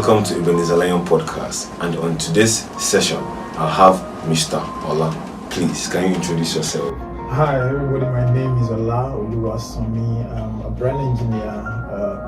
Welcome to Ebenezer podcast, and on today's session, I'll have Mr. Ola. Please, can you introduce yourself? Hi everybody, my name is Oluwasanmi. I'm a brand engineer,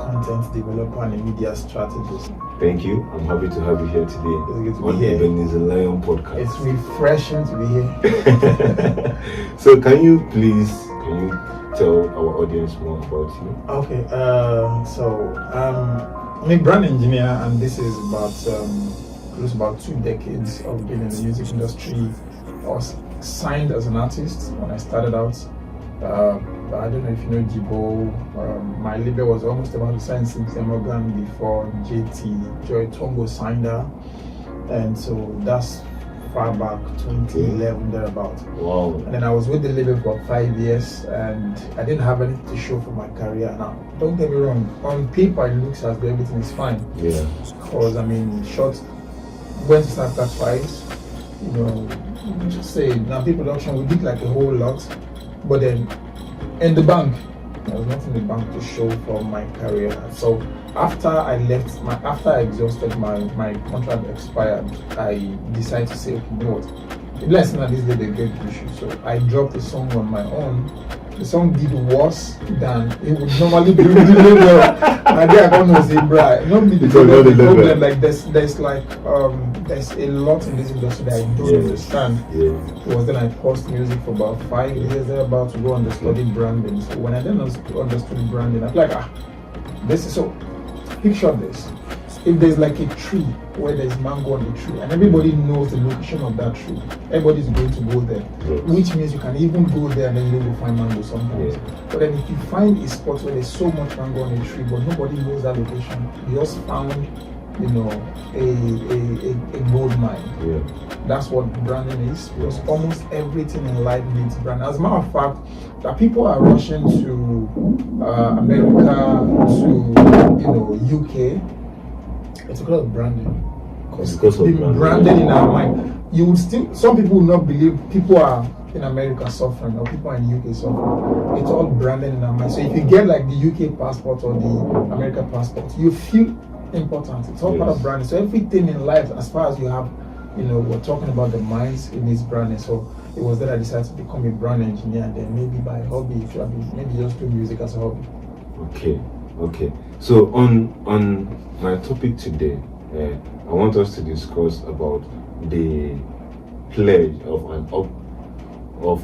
content developer and a media strategist. Thank you. I'm happy to have you here today It's good to on be here. Ebenezer podcast. It's refreshing to be here. So can you tell our audience more about you? Okay, I'm a brand engineer, and this is about close about 2 decades of being in the music industry. I was signed as an artist when I started out. I don't know if you know Jibo. My label was almost about to sign Cynthia Morgan before JT Joy Tongo signed her, and so that's far back 2011 thereabout. Wow. And then I was with the label for 5 years, and I didn't have anything to show for my career. Now, don't get me wrong, on paper it looks as though everything is fine. Yeah. Because short, went to start that twice, just say now pre-production we did like a whole lot, but then in the bank there was nothing in the bank to show for my career. So after I exhausted my contract expired, I decided to say, okay, you know what, the blessing at this day they get issue. So I dropped a song on my own. The song did worse than it would normally do. I don't know, Zebra. Not be the problem. Like there's a lot in this industry that I don't understand. Yeah. It was then I paused music for about 5 years. They're about to go on the study branding. So when I then understood branding, I'm like, this is so. Picture this. If there's like a tree where there's mango on the tree and everybody knows the location of that tree, everybody's going to go there, which means you can even go there and then you will find mango sometimes. But then if you find a spot where there's so much mango on a tree but nobody knows that location, you just found a gold mine. That's what branding is, because almost everything in life needs brand. As a matter of fact, that people are rushing to America, to UK. It's because of branding. Because of branding in our mind. You would still, some people will not believe people are in America suffering or people are in UK suffering. It's all branding in our mind. So if you get like the UK passport or the American passport, you feel important. It's all part of branding. So everything in life, as far as you have, we're talking about the minds in this branding. So it was that I decided to become a brand engineer, and then maybe by hobby, maybe just do music as a hobby. Okay. So on my topic today, I want us to discuss about the pledge of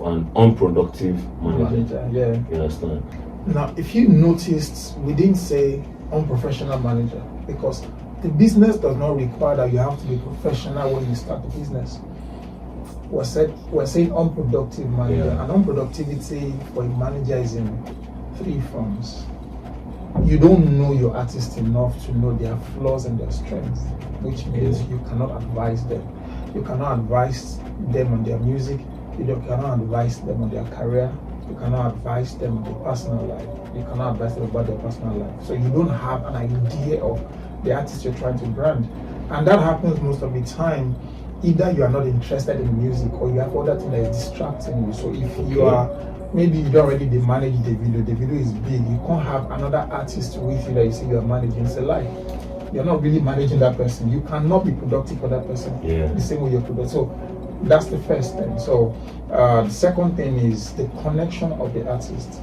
an unproductive manager. Yeah. You understand? Now, if you noticed, we didn't say unprofessional manager, because the business does not require that you have to be professional when you start the business. We're saying unproductive manager, and unproductivity for a manager is in 3 forms. You don't know your artist enough to know their flaws and their strengths, which means you cannot advise them. You cannot advise them on their music. You cannot advise them on their career. You cannot advise them on their personal life. You cannot advise them about their personal life. So you don't have an idea of the artist you're trying to brand. And that happens most of the time. Either you are not interested in music or you have other things that is distracting you. So if you are, maybe you don't already manage the video is big, you can't have another artist with you that you say you are managing. It's a lie. You're not really managing that person. You cannot be productive for that person the same way you're productive. So that's the first thing. So the second thing is the connection of the artist.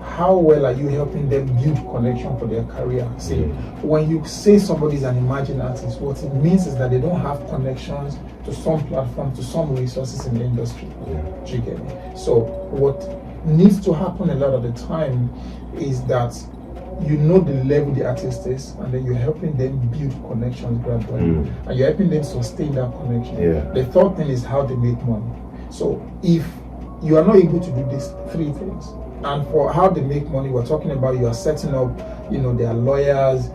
How well are you helping them build connection for their career? See, when you say somebody is an emerging artist, what it means is that they don't have connections to some platform, to some resources in the industry. Do you get me? So what needs to happen a lot of the time is that you know the level the artist is, and then you're helping them build connections gradually, and you're helping them sustain that connection. The third thing is how they make money. So if you are not able to do these 3 things, and for how they make money, we're talking about you are setting up, their lawyers,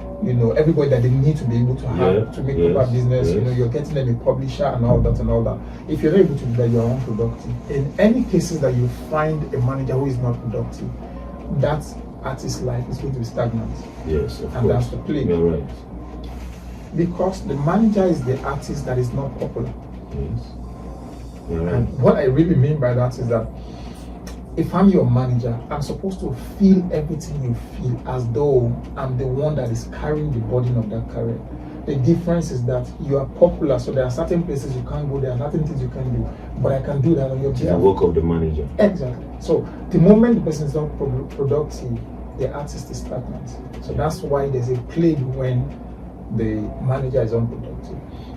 everybody that they need to be able to have to make proper business. You're getting them a publisher and all that. If you're not able to do that, you're unproductive. In any cases that you find a manager who is not productive, that artist's life is going to be stagnant. Yes, of and course. That's the plague. You're right. Because the manager is the artist that is not popular. Yes. You're right. And what I really mean by that is that if I'm your manager, I'm supposed to feel everything you feel as though I'm the one that is carrying the burden of that career. The difference is that you are popular, so there are certain places you can't go, there are certain things you can do, but I can do that on your It's the behalf. work of the manager. Exactly. So the moment the person is not productive, the artist is stagnant. So that's why there's a plague when the manager is unproductive.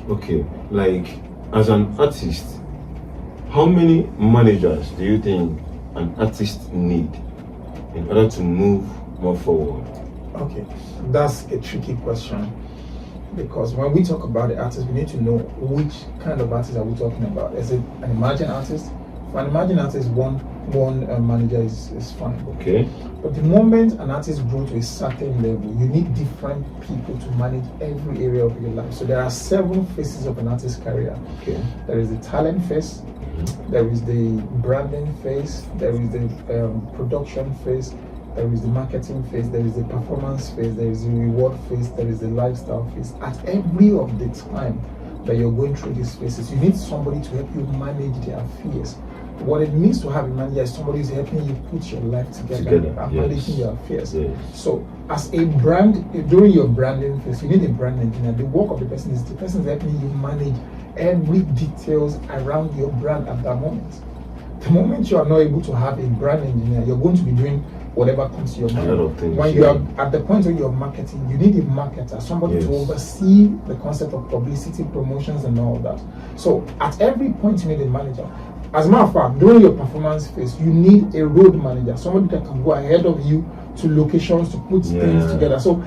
Okay, like as an artist, how many managers do you think an artist need in order to move more forward? Okay, that's a tricky question, because when we talk about the artist, we need to know which kind of artist are we talking about. Is it an emerging artist? For an emerging artist, one manager is fine. Okay. But the moment an artist grows to a certain level, you need different people to manage every area of your life. So there are 7 phases of an artist's career. Okay. There is the talent phase, there is the branding phase, there is the production phase, there is the marketing phase, there is the performance phase, there is the reward phase, there is the lifestyle phase. At every of the time that you're going through these phases, you need somebody to help you manage their affairs. What it means to have a manager is somebody who's helping you put your life together and managing your affairs. Yes. So as a brand, during your branding phase, you need a brand engineer. The work of the person is helping you manage every details around your brand at that moment. The moment you are not able to have a brand engineer, you're going to be doing whatever comes to your mind. A lot of things, when you are at the point where you're marketing, you need a marketer, somebody to oversee the concept of publicity, promotions, and all that. So at every point, you need a manager. As a matter of fact, during your performance phase, you need a road manager, somebody that can go ahead of you to locations to put things together. So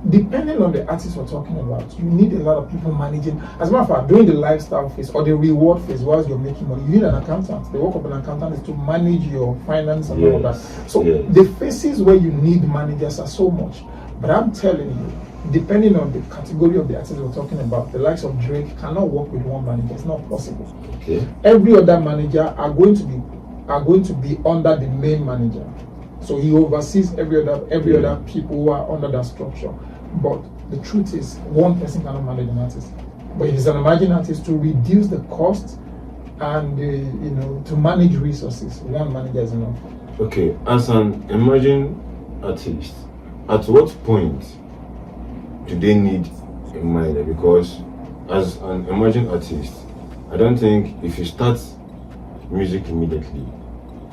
depending on the artist we're talking about, you need a lot of people managing. As a matter of fact, during the lifestyle phase or the reward phase, whilst you're making money, you need an accountant. The work of an accountant is to manage your finance and all that. So the phases where you need managers are so much. But I'm telling you, depending on the category of the artist we're talking about, the likes of Drake cannot work with one manager. It's not possible. Okay. Every other manager are going to be under the main manager. So he oversees every other people who are under that structure. But the truth is, one person cannot manage an artist. But if it's an emerging artist, to reduce the cost and to manage resources, one manager is enough. Okay, as an emerging artist, at what point do they need a manager? Because as an emerging artist, I don't think if you start music immediately,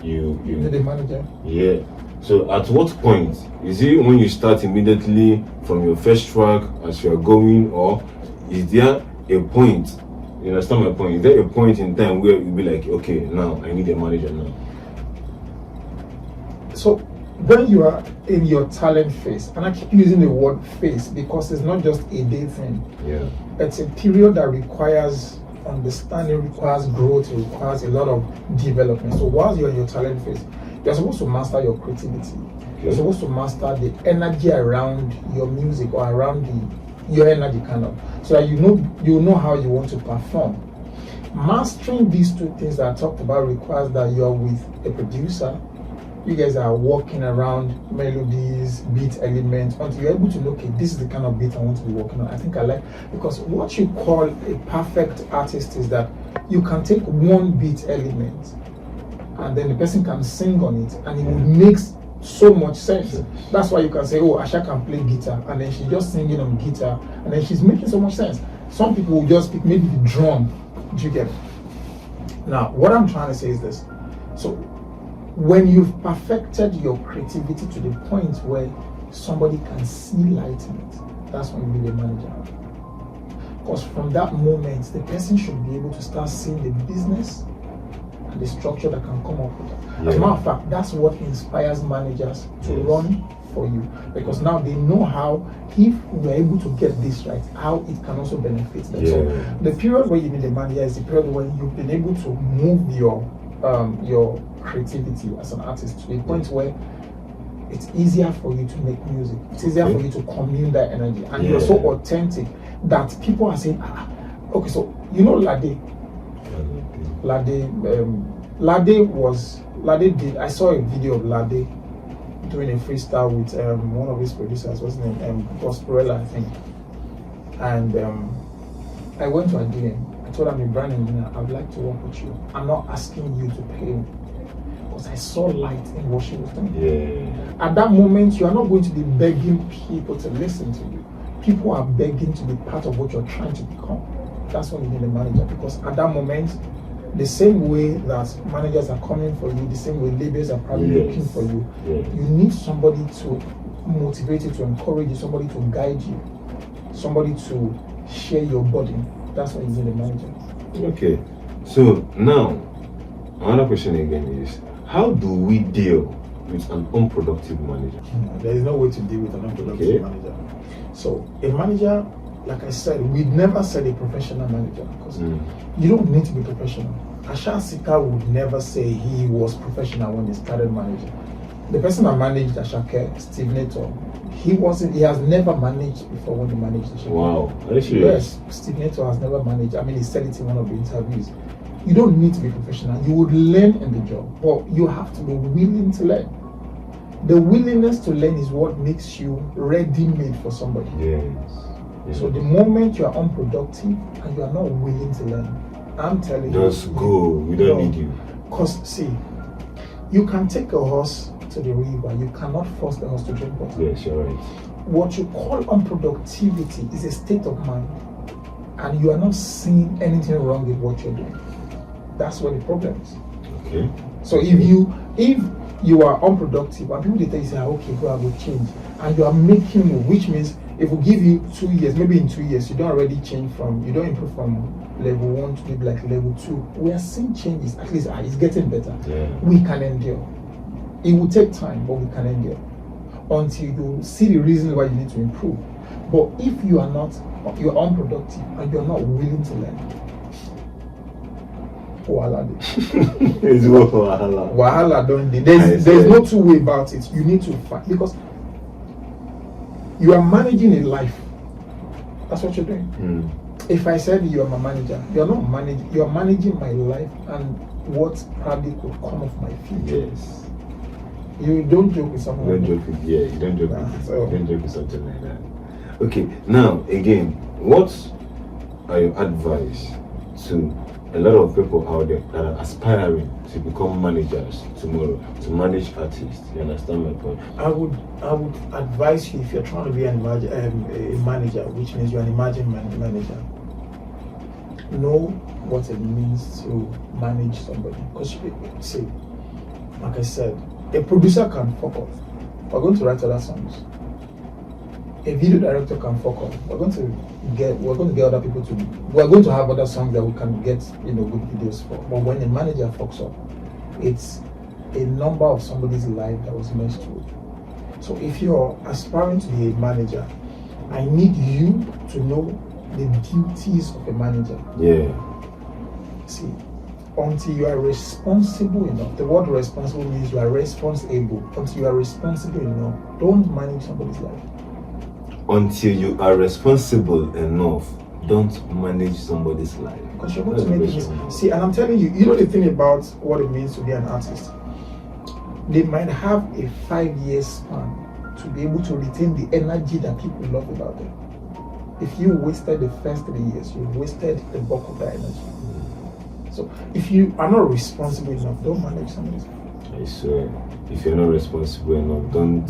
you need a manager. Yeah. So at what point? Is it when you start immediately from your first track as you are going, or is there a point? You understand my point? Is there a point in time where you'll be like, okay, now I need a manager now? So when you are in your talent phase, and I keep using the word phase because it's not just a day thing. Yeah. It's a period that requires understanding, requires growth, it requires a lot of development. So while you're in your talent phase, you're supposed to master your creativity. Okay. You're supposed to master the energy around your music or around your energy kind of, so that you know how you want to perform. Mastering these 2 things that I talked about requires that you're with a producer. You guys are working around melodies, beat elements, until you're able to know, okay, this is the kind of beat I want to be working on. I think I like, because what you call a perfect artist is that you can take one beat element and then the person can sing on it and it would make so much sense. That's why you can say, oh, Asha can play guitar, and then she's just singing on guitar and then she's making so much sense. Some people will just pick maybe the drum. Do you get it? Now, what I'm trying to say is this. So when you've perfected your creativity to the point where somebody can see light in it, that's when you need a manager. Because from that moment, the person should be able to start seeing the business and the structure that can come up with it. As a matter of fact, that's what inspires managers to run for you, because now they know how, if we're able to get this right, how it can also benefit them. So the period where you need a manager is the period when you've been able to move your creativity as an artist to the point where it's easier for you to make music. It's easier for you to commune that energy, and you're so authentic that people are saying, okay, so you know Lade did. I saw a video of Lade doing a freestyle with one of his producers, what's his name, Prosperella, I think. And I went to a DM. I told him, brand engineer, I'd like to work with you. I'm not asking you to pay me, because I saw light in what she was doing. At that moment, you are not going to be begging people to listen to you. people are begging to be part of what you're trying to become. That's when you need a manager, because at that moment, the same way that managers are coming for you, the same way labels are probably looking for you, you need somebody to motivate you, to encourage you, somebody to guide you, somebody to share your burden. That's why you need a manager. Okay, so now another question again is, how do we deal with an unproductive manager? There is no way to deal with an unproductive manager. So a manager, like I said, we never said a professional manager, because you don't need to be professional. Asha Sika would never say he was professional when he started managing. The person that managed Ashake, Steve Nato, he has never managed before when he managed Ashake. Wow, are you serious? Yes, Steve Nato has never managed. I mean, he said it in one of the interviews. You don't need to be professional. You would learn in the job, but you have to be willing to learn. The willingness to learn is what makes you ready-made for somebody. Yes. So the moment you are unproductive and you are not willing to learn, I'm telling you, just go. We don't need you. Because see, you can take a horse to the river, you cannot force the horse to drink water. Yes, you're right. What you call unproductivity is a state of mind, and you are not seeing anything wrong with what you're doing. That's where the problem is. Okay. So if you are unproductive and people tell you, say, okay, go, I will change, and you are making move, which means if we give you 2 years, maybe in 2 years you don't already change you don't improve from level 1 to maybe like level 2. We are seeing changes. At least it's getting better. We can endure. It will take time, but we can endure until you see the reason why you need to improve. But if you're unproductive and you're not willing to learn, it's wahala don't dey. There's no two way about it. You need to fight, because you are managing a life. That's what you're doing. If I said you are my manager, you're not managing. You are managing my life and what probably could come off my future. Yes. You don't joke with someone. You don't joke with something like that. Okay. Now again, what are your advice to a lot of people out there that are aspiring to become managers tomorrow, to manage artists? You understand my point? I would advise you, if you're trying to be a manager, which means you're an emerging manager, know what it means to manage somebody. Because see, like I said, a producer can fuck off. We're going to write other songs. A video director can fuck off. We're going to get other people to. We're going to have other songs that we can get good videos for. But when a manager fucks up, it's a number of somebody's life that was messed with. So if you're aspiring to be a manager, I need you to know the duties of a manager. Yeah. See, until you are responsible enough, the word responsible means you are responsible. Until you are responsible enough, don't manage somebody's life. Until you are responsible enough, don't manage somebody's life. Because you're going to make it. See, and I'm telling you, you know the thing about what it means to be an artist. They might have a 5-year span to be able to retain the energy that people love about them. If you wasted the first 3 years, you've wasted the bulk of that energy. So if you are not responsible enough, don't manage somebody's life. I swear, if you're not responsible enough, don't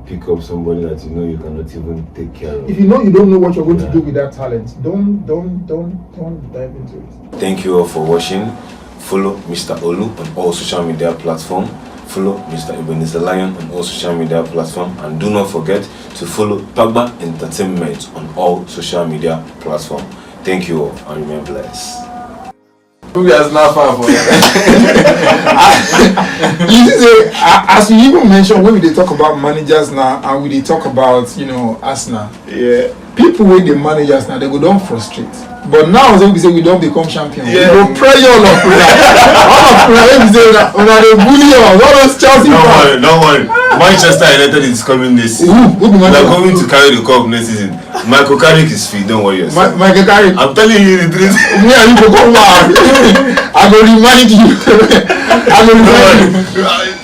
pick up somebody that you know you cannot even take care of. If you know you don't know what you're going to do with that talent, don't dive into it. Thank you all for watching. Follow Mr. Olu on all social media platforms. Follow Mr. Ebenezer Lion on all social media platforms, and do not forget to follow Pagba Entertainment on all social media platforms. Thank you all and remain blessed. As you even mentioned, when we talk about managers now, and we talk about Arsenal, people with the managers now, they go don't frustrate. But now when we say we don't become champions, we go pressure all of prayer. When they bully us, all those Chelsea. Don't worry. Manchester United is coming this season. They're going to carry the cup next season. Michael Carrick is free, don't worry yourself. Michael Carrick. I'm telling you the truth. Me and you go come back. I will remind you.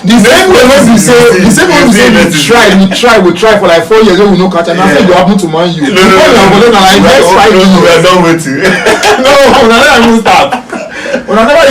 The same way we say we try for like 4 years, we no catch, and I say it will happen to Man U. No, we are done waiting. No, I will start. When I never